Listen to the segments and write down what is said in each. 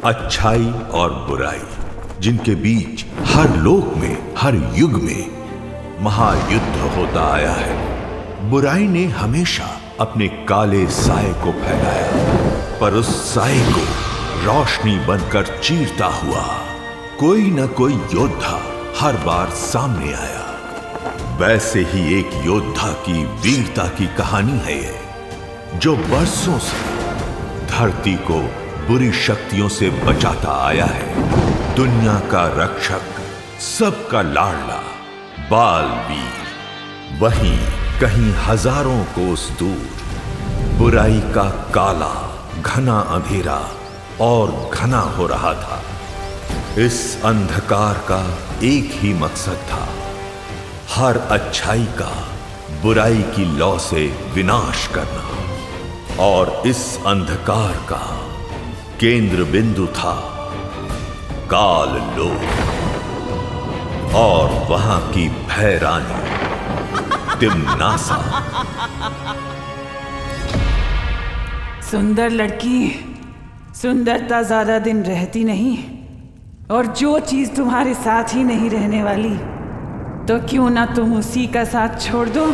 अच्छाई और बुराई, जिनके बीच हर लोक में, हर युग में महायुद्ध होता आया है। बुराई ने हमेशा अपने काले साए को फैलाया, पर उस साए को रोशनी बनकर चीरता हुआ कोई न कोई योद्धा हर बार सामने आया। वैसे ही एक योद्धा की वीरता की कहानी है ये, जो बरसों से धरती को बुरी शक्तियों से बचाता आया है। दुनिया का रक्षक, सबका लाडला बालवीर। वहीं कहीं हजारों कोस दूर बुराई का काला घना अंधेरा और घना हो रहा था। इस अंधकार का एक ही मकसद था, हर अच्छाई का बुराई की लौ से विनाश करना। और इस अंधकार का केंद्र बिंदु था काल लोक और वहां की भय रानी तिम्नासा। सुंदर लड़की, सुंदरता ज्यादा दिन रहती नहीं, और जो चीज तुम्हारे साथ ही नहीं रहने वाली, तो क्यों ना तुम उसी का साथ छोड़ दो।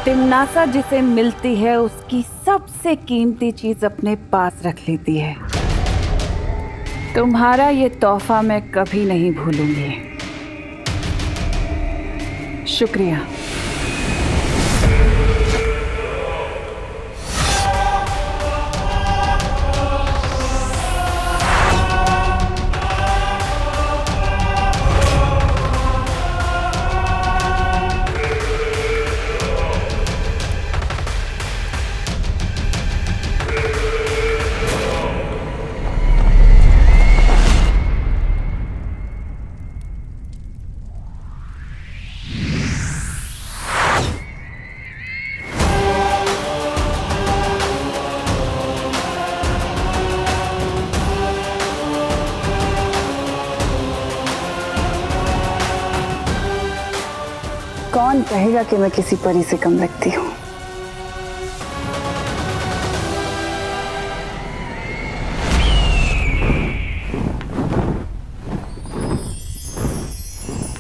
तिम्नासा जिसे मिलती है उसकी सबसे कीमती चीज अपने पास रख लेती है। तुम्हारा ये तोहफा मैं कभी नहीं भूलूंगी। शुक्रिया। कौन कहेगा कि मैं किसी परी से कम लगती हूँ।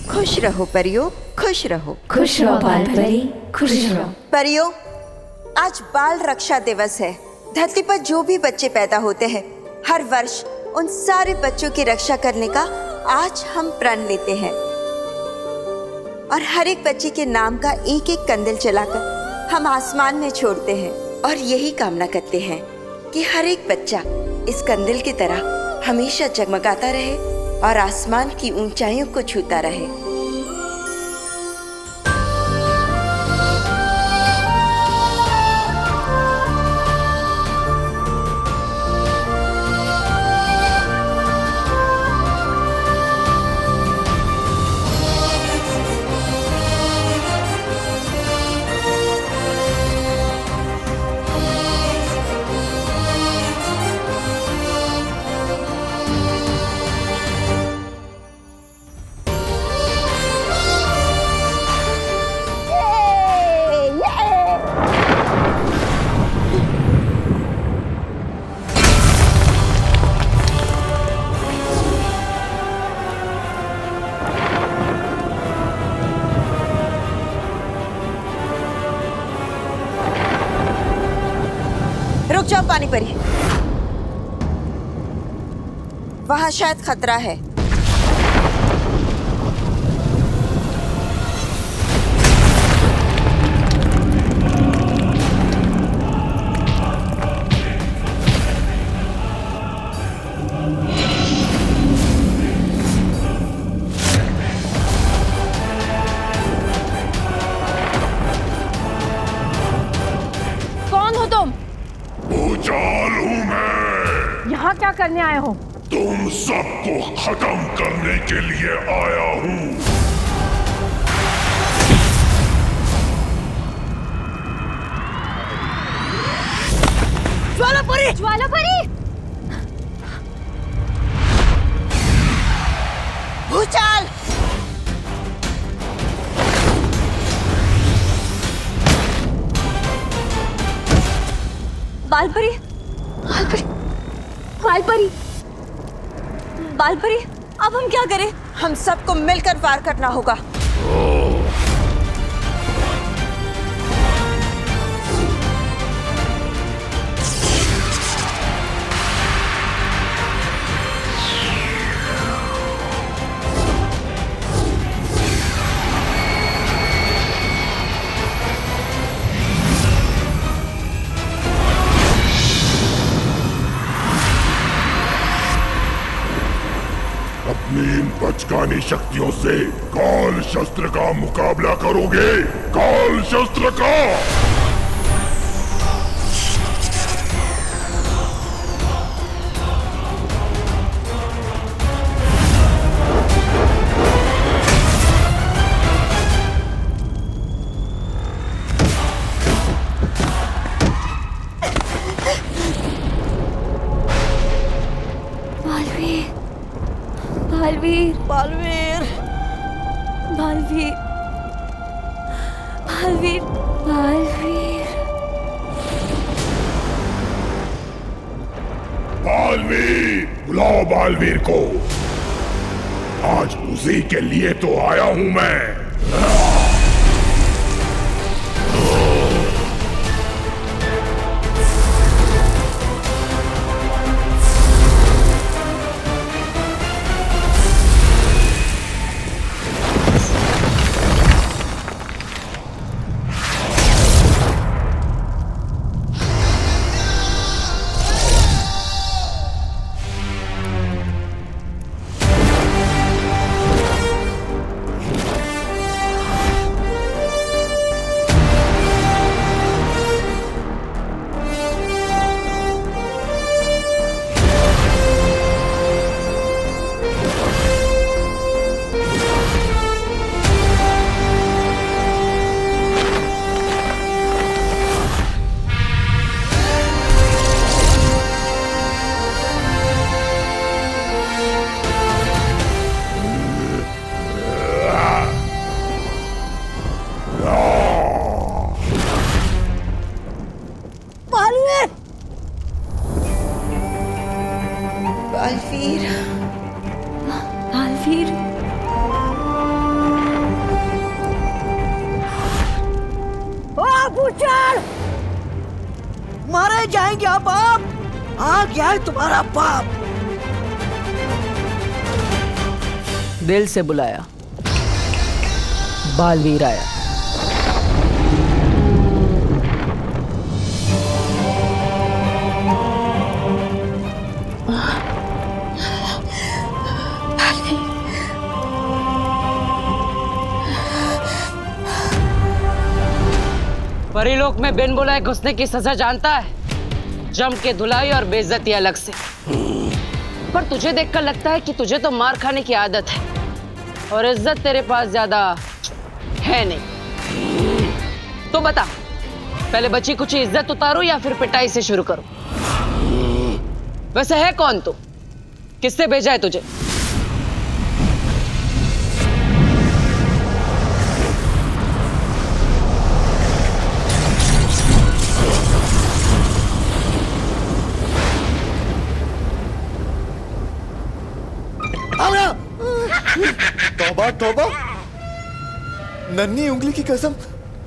खुश रहो परियों, खुश रहो। खुश रहो बाल परी, खुश रहो। परियों, आज बाल रक्षा दिवस है। धरती पर जो भी बच्चे पैदा होते हैं, हर वर्ष उन सारे बच्चों की रक्षा करने का आज हम प्रण लेते हैं, और हर एक बच्चे के नाम का एक एक कंदील जलाकर हम आसमान में छोड़ते हैं, और यही कामना करते हैं कि हर एक बच्चा इस कंदील की तरह हमेशा जगमगाता रहे और आसमान की ऊंचाइयों को छूता रहे। रुक जाओ पानी परी, वहां शायद खतरा है। यहाँ क्या करने आए हो? तुम सबको खत्म करने के लिए आया हूँ। ज्वालापुरी! ज्वालापुरी! भूचाल! बालपरी! बालपरी! बालपरी! बालपरी! अब हम क्या करें? हम सबको मिलकर वार करना होगा। अपनी इन बचकानी शक्तियों से काल शस्त्र का मुकाबला करोगे? काल शस्त्र का! बालवीर! बालवीर! बालवीर! बालवीर! बालवीर! बालवीर! बुलाओ बालवीर को। आज उसी के लिए तो आया हूं मैं। बालवीर! बालवीर! ओ भूचाल! मारे जाएंगे आप! आ गया है तुम्हारा बाप। दिल से बुलाया, बालवीर आया। परीलोक में बिन बुलाए घुसने की सजा जानता है? जम के धुलाई और बेइज्जती अलग से। पर तुझे देखकर लगता है कि तुझे तो मार खाने की आदत है और इज्जत तेरे पास ज्यादा है नहीं। तो बता, पहले बची कुछ इज्जत उतारो या फिर पिटाई से शुरू करो? वैसे है कौन तू? किससे भेजा है तुझे? तौबा तौबा, नन्ही उंगली की कसम,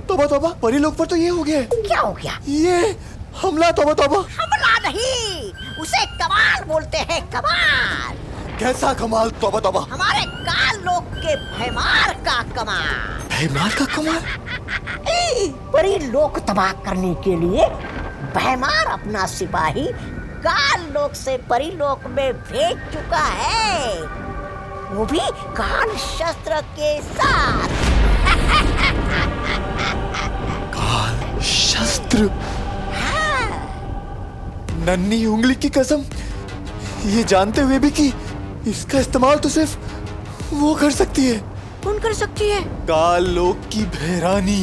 तौबा तौबा, परी लोग पर तो ये हो गया है। क्या हो गया? ये हमला, तौबा तौबा। हमला नहीं, उसे कमाल बोलते हैं, कमाल। कैसा कमाल? तौबा तौबा। हमारे काल लोक के भयमार का कमाल। भयमार का कमाल? परी लोक तबाह करने के लिए भयमार अपना सिपाही काल लोक से परी लोक में भेज चुका है, वो भी काल शस्त्र के साथ। काल शस्त्र? नन्ही उंगली की कसम, ये जानते हुए भी कि इसका इस्तेमाल तो सिर्फ वो कर सकती है। कौन कर सकती है? काल लोक की भैरानी,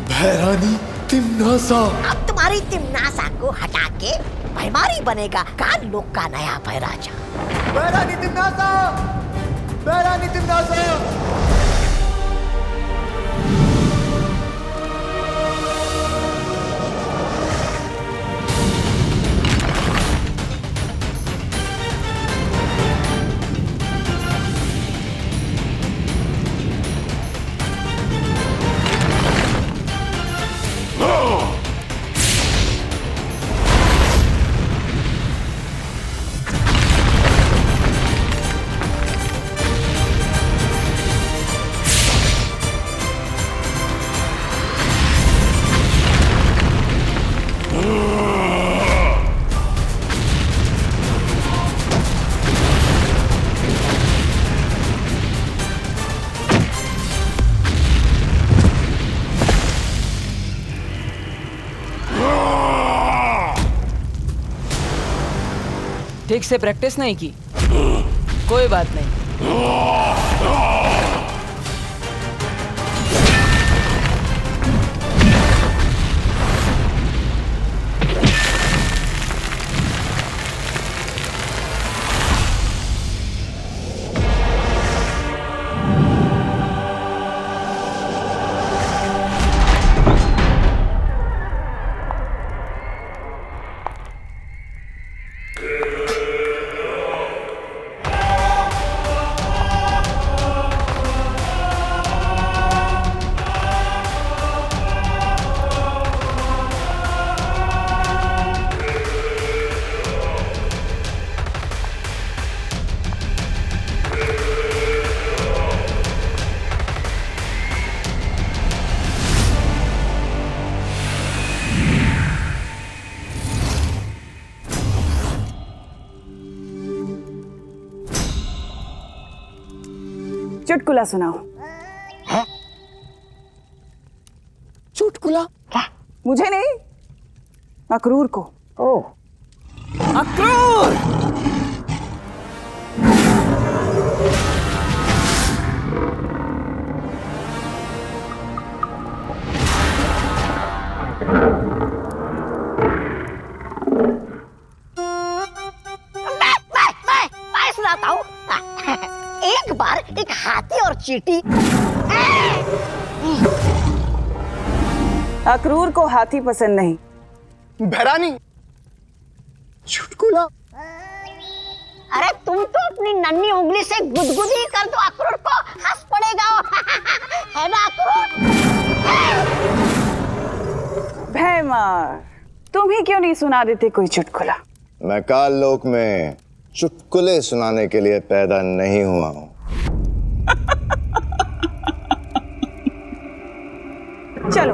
भैरानी तिम्नासा। अब तुम्हारी तिम्नासा को हटा के भैमारी बनेगा काल लोक का नया भैराजा। भैरानी तिम्नासा, भैरानी तिम्नासा। ठीक से प्रैक्टिस नहीं की, कोई बात नहीं। चुटकुला सुनाओ। है? चुटकुला? क्या? मुझे नहीं, अक्रूर को। ओह, अक्रूर! मैं सुनाता हूँ। एक बार एक हाथी और चींटी। अक्रूर को हाथी पसंद नहीं। भैरानी चुटकुला। अरे तुम तो अपनी नन्ही उंगली से गुदगुदी कर दो, अक्रूर को हंस पड़ेगा। है ना अक्रूर? भैमार, तुम ही क्यों नहीं सुना देते कोई चुटकुला? मैं काल लोक में चुटकुले सुनाने के लिए पैदा नहीं हुआ हूं। चलो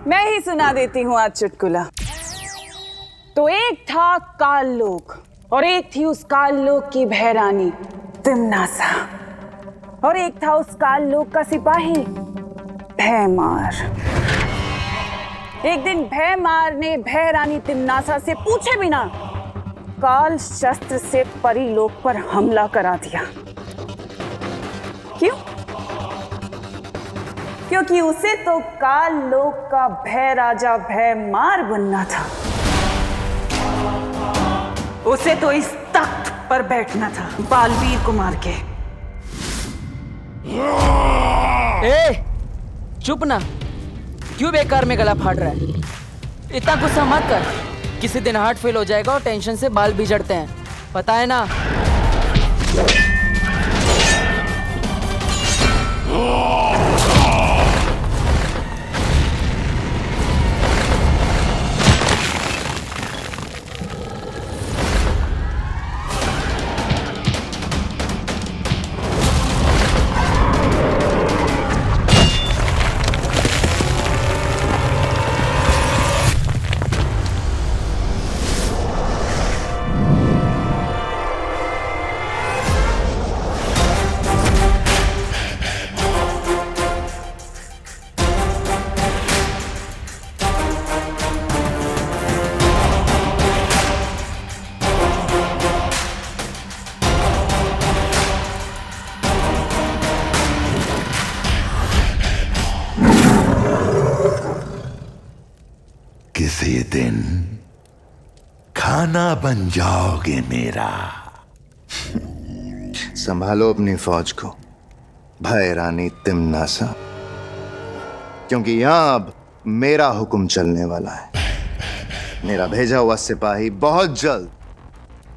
मैं ही सुना देती हूँ आज चुटकुला। तो एक था काल लोक और एक थी उस काल लोक की भैरानी तिम्नासा, और एक था उस काल लोक का सिपाही भैमार। एक दिन भैमार ने भैरानी तिम्नासा से पूछे बिना काल शस्त्र से परी लोक पर हमला करा दिया। क्यों? क्योंकि उसे तो काल लोक का भय राजा भैमार बनना था। उसे तो इस तख्त पर बैठना था बालवीर को मार के। ए, चुप ना, क्यों बेकार में गला फाड़ रहा है? इतना गुस्सा मत कर, किसी दिन हार्ट फेल हो जाएगा और टेंशन से बाल भी झड़ते हैं, पता है ना? से दिन खाना बन जाओगे मेरा। संभालो अपनी फौज को भय रानी तिम्नासा, क्योंकि यहां अब मेरा हुक्म चलने वाला है। मेरा भेजा हुआ सिपाही बहुत जल्द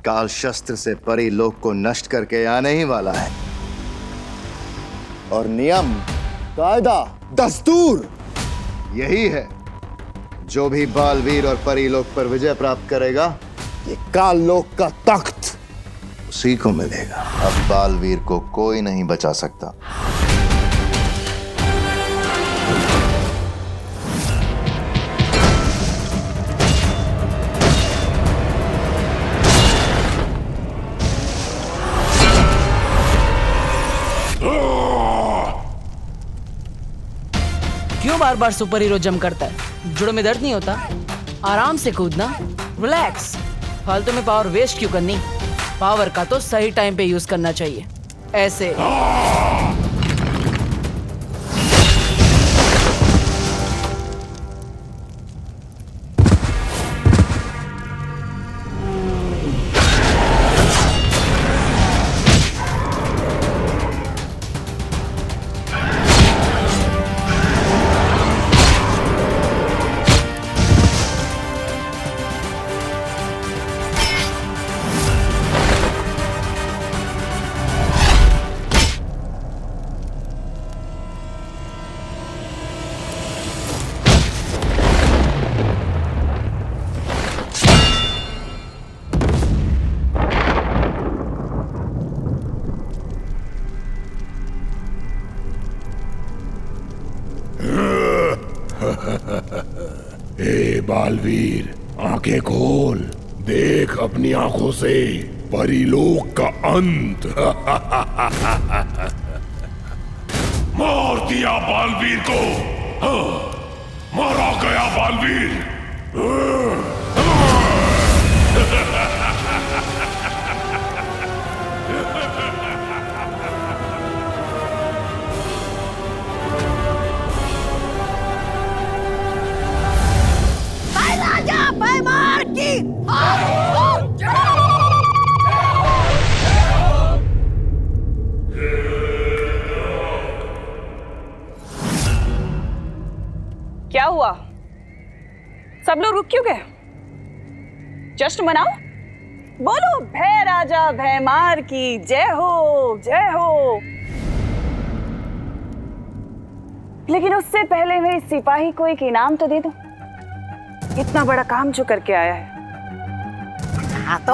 काल शस्त्र से परी लोक को नष्ट करके आने ही वाला है। और नियम, कायदा, दस्तूर यही है, जो भी बालवीर और परी लोक पर विजय प्राप्त करेगा, ये काल लोक का तख्त उसी को मिलेगा। अब बालवीर को कोई नहीं बचा सकता। क्यों बार बार सुपर हीरो जंप करता है? जुड़ों में दर्द नहीं होता? आराम से कूदना, रिलैक्स। फालतू में पावर वेस्ट क्यों करनी? पावर का तो सही टाइम पे यूज करना चाहिए, ऐसे। ए बालवीर, आंखें खोल, देख अपनी आंखों से परीलोक का अंत। मार दिया बालवीर को। मारा गया बालवीर। क्या हुआ? सब लोग रुक क्यों गए? जश्न मनाओ, बोलो भय राजा भयमार की जय हो, जय हो। लेकिन उससे पहले मेरे सिपाही को एक इनाम तो दे दो, इतना बड़ा काम जो करके आया है। हाँ तो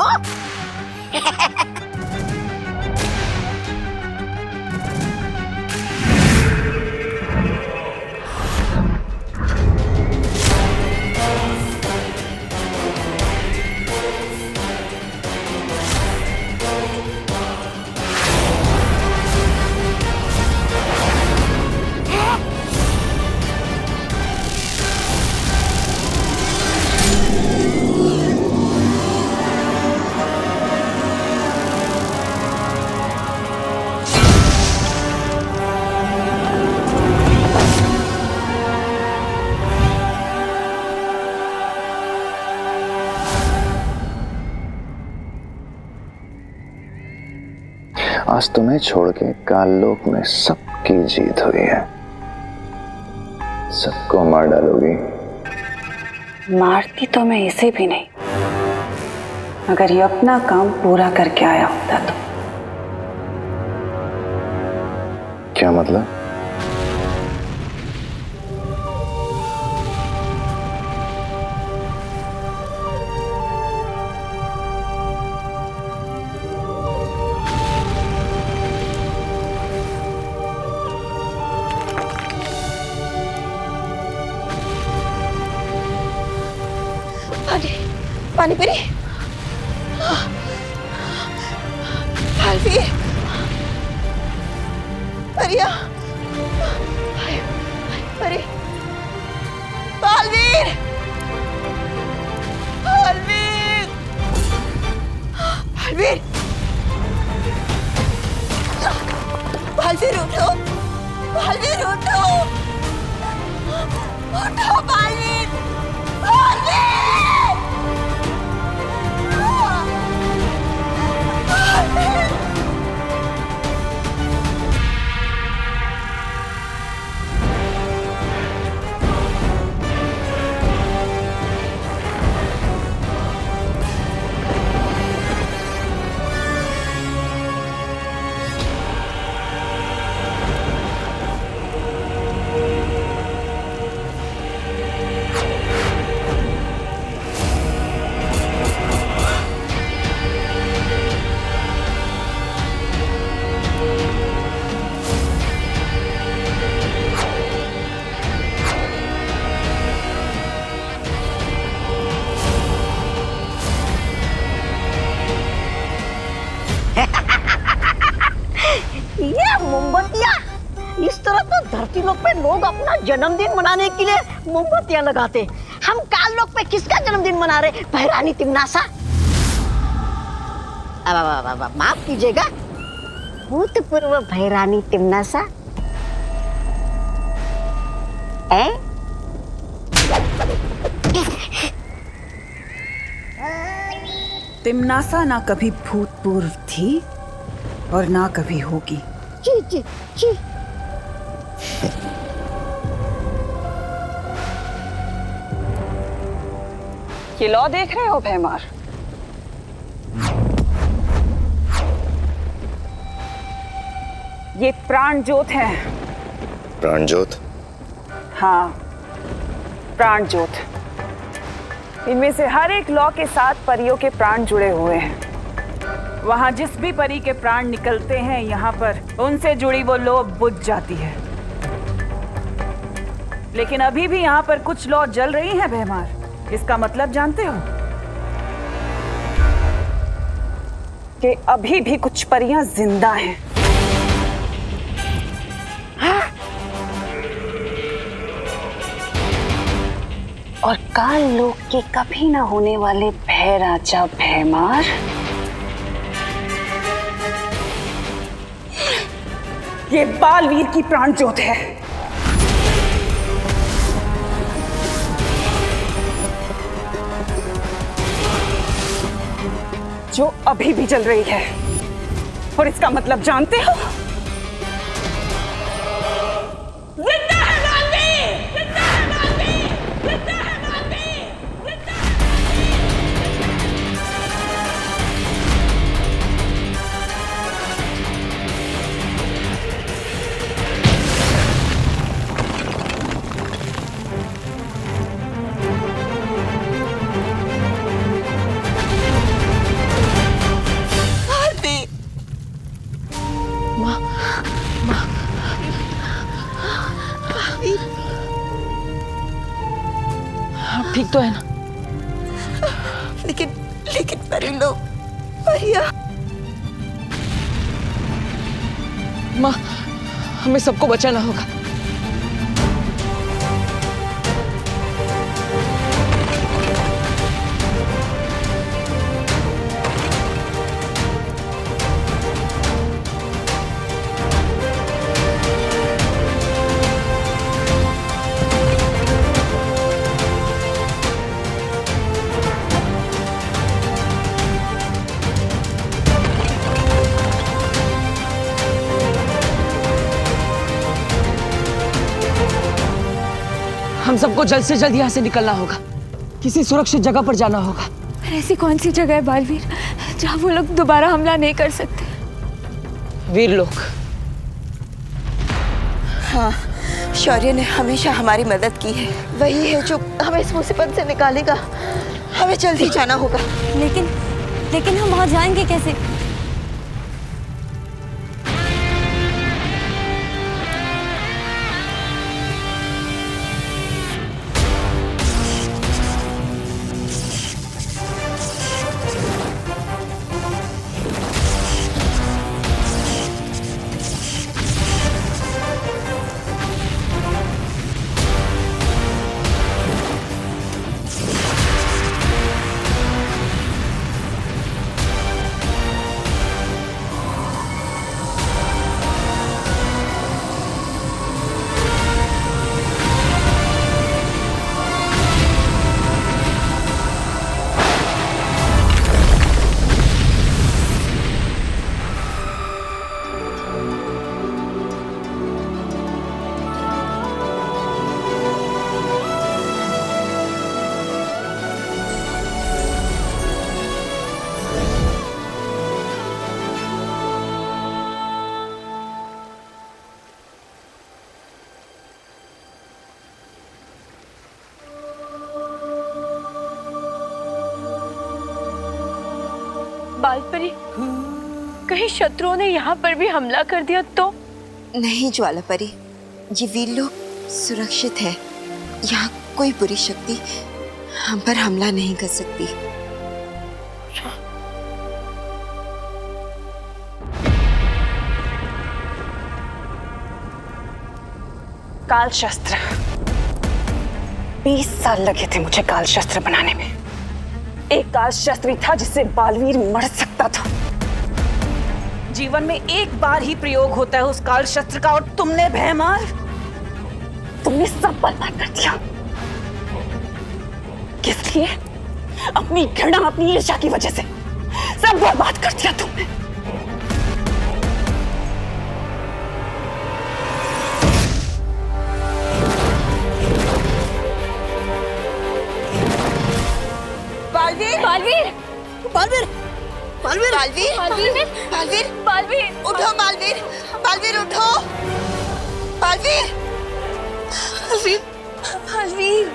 आज तुम्हें छोड़ के काललोक में सबकी जीत हुई है। सबको मार डालोगी? मारती तो मैं इसे भी नहीं, अगर ये अपना काम पूरा करके आया होता तो। क्या मतलब? पानी परी, बालवीर, परिया, परी, बालवीर, बालवीर, बालवीर, बालवीर उठो, बालवीर उठो, उठो बालवीर, बालवीर। ये मोमबत्तियाँ, इस तरह तो धरती लोक पे लोग अपना जन्मदिन मनाने के लिए मोमबत्तियाँ लगाते। हम काल लोक पे किसका जन्मदिन मना रहे? भैरानी तिमनासा। माफ कीजिएगा, भूतपूर्व भैरानी तिमनासा। तिमनासा ना कभी भूतपूर्व थी और ना कभी होगी। जी जी जी। ये लौ देख रहे हो भैमार? ये प्राण ज्योत है। प्राण ज्योत? हाँ, प्राण ज्योत। इनमें से हर एक लौ के साथ परियों के प्राण जुड़े हुए हैं। वहां जिस भी परी के प्राण निकलते हैं, यहाँ पर उनसे जुड़ी वो लौ बुझ जाती है। लेकिन अभी भी यहाँ पर कुछ लौ जल रही हैं भैमार। इसका मतलब जानते हो? कि अभी भी कुछ परियां जिंदा हैं। और काल लोक के कभी ना होने वाले भय राजा भैमार ये बालवीर की प्राण ज्योत है। जो अभी भी जल रही है। और इसका मतलब जानते हो? जिंदा है बालवीर! जिंदा है बालवीर! जिंदा है बालवीर! जिंदा है! ठीक तो है ना? लेकिन परी लोग, भैया। माँ, हमें सबको बचाना होगा। हम सबको जल्द से जल्द यहाँ से निकलना होगा। किसी सुरक्षित जगह पर जाना होगा। ऐसी कौन सी जगह है बालवीर जहाँ वो लोग दोबारा हमला नहीं कर सकते? वीर लोग। हाँ, शौर्य ने हमेशा हमारी मदद की है। वही है जो हमें इस मुसीबत से निकालेगा। हमें जल्दी जाना होगा। लेकिन हम वहाँ जाएंगे कैसे? बालपरी, कहीं शत्रुओं ने यहाँ पर भी हमला कर दिया तो? नहीं ज्वालापरी, ये वीर लोग सुरक्षित है। यहाँ कोई बुरी शक्ति हम पर हमला नहीं कर सकती। काल शस्त्र। 20 साल लगे थे मुझे काल शस्त्र बनाने में। एक काल शस्त्र था जिससे बालवीर मर सकता था। जीवन में एक बार ही प्रयोग होता है उस काल शस्त्र का, और तुमने भैमार, तुमने सब बर्बाद कर दिया। किस लिए? अपनी घृणा, अपनी ईर्ष्या की वजह से सब बर्बाद कर दिया तुमने। बालवीर, बालवीर, बालवीर, बालवीर, बालवीर, बालवीर, बालवीर, बालवीर, उठो बालवीर, बालवीर उठो, बालवीर, बालवीर, बालवीर।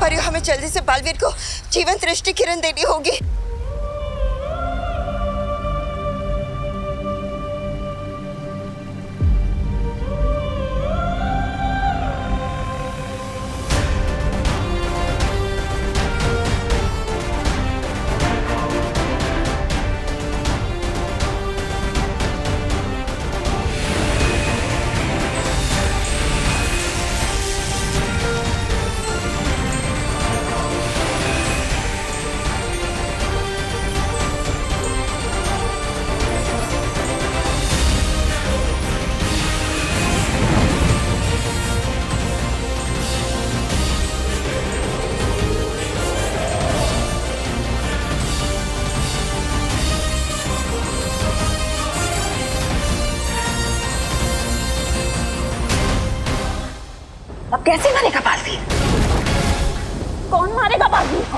परियो, हमें जल्दी से बालवीर को जीवंत दृष्टि किरण देनी होगी। अब कैसे मारेगा बालवीर? कौन मारेगा बालवीर को?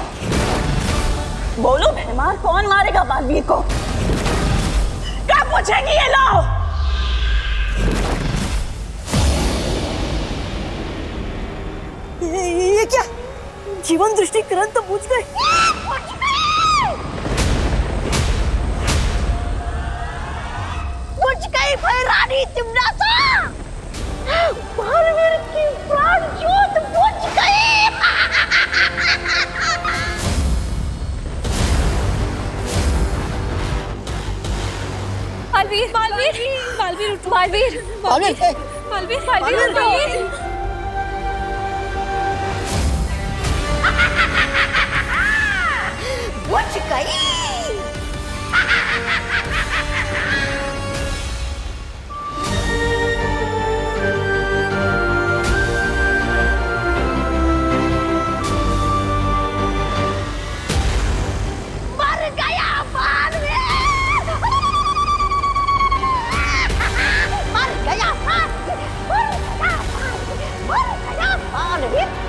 बोलो भैमार, कौन मारेगा बालवीर को? क्या पूछेंगी ये लोग? ये क्या? जीवन दृष्टि किरण तो बुझ गई। बुझ गई भैरानी तिमनासा। बालवीर की प्राण ज्योत बुझ गई। बालवीर, बालवीर, बालवीर उठो, बालवीर, बालवीर, बालवीर, बालवीर उठो। बुझ गई। Get